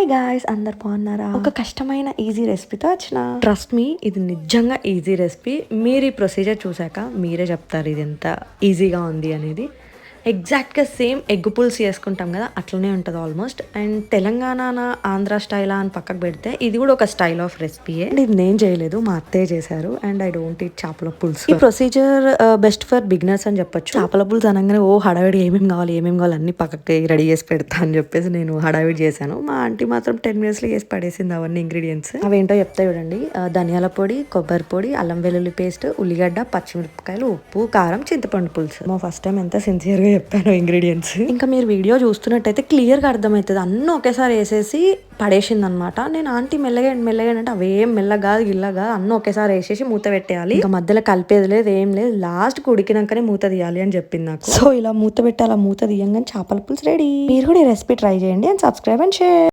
Hi guys, అందరు బాగున్నారా? ఒక కష్టమైన ఈజీ రెసిపీతో వచ్చిన. ట్రస్ట్ మీ, ఇది నిజంగా ఈజీ రెసిపీ. మీరు ఈ ప్రొసీజర్ చూసాక మీరే చెప్తారు ఇది ఎంత ఈజీగా ఉంది అనేది. ఎగ్జాక్ట్గా సేమ్ ఎగ్ పుల్స్ చేసుకుంటాం కదా, అట్లనే ఉంటుంది almost. And Telangana Andhra style అని పక్కకు పెడితే ఇది కూడా ఒక స్టైల్ ఆఫ్ రెసిపీయే. ఇది నేను చేయలేదు, మా అత్తయ్య చేశారు. అండ్ ఐ డోంట్ ఈట్ చేపల పులుసు. ఈ ప్రొసీజర్ బెస్ట్ ఫర్ బిగినర్స్ అని చెప్పొచ్చు. చేపల పులుసు అనగానే హడావిడి ఏమేమి కావాలి అన్ని పక్కకి రెడీ చేసి పెడతా అని చెప్పేసి నేను హడావిడి చేశాను. మా ఆంటీ మాత్రం 10 minutes చేసి పడేసింది అవన్నీ ఇంగ్రీడియంట్స్. అవేంటో చెప్తా చూడండి. ధనియాల పొడి, కొబ్బరి పొడి, అల్లం వెల్లుల్లి పేస్ట్, ఉల్లిగడ్డ, పచ్చిమిరపకాయలు, ఉప్పు, కారం, చింతపండు పులుసు. మా ఫస్ట్ టైం ఎంత సిన్సియర్ గా చెప్పాను ఇంగ్రీడియంట్స్. ఇంకా మీరు వీడియో చూస్తున్నట్టయితే క్లియర్ గా అర్థమవుతుంది. అన్నీ ఒకేసారి వేసేసి పడేసింది అనమాట. నేను ఆంటీ మెల్లగా అంటే అవేం మెల్లగా గిల్లగా అన్నీ ఒకేసారి వేసేసి మూత పెట్టేయాలి, ఇంకా మధ్యలో కలిపేది లేదు, ఏం లేదు, లాస్ట్ ఉడికినాకనే మూత తీయాలి అని చెప్పింది నాకు. సో ఇలా మూత పెట్టి అలా మూత తీయంగానే చేపల పులుసు రెడీ. మీరు కూడా ఈ రెసిపీ ట్రై చేయండి అండ్ సబ్స్క్రైబ్ అండ్ షేర్.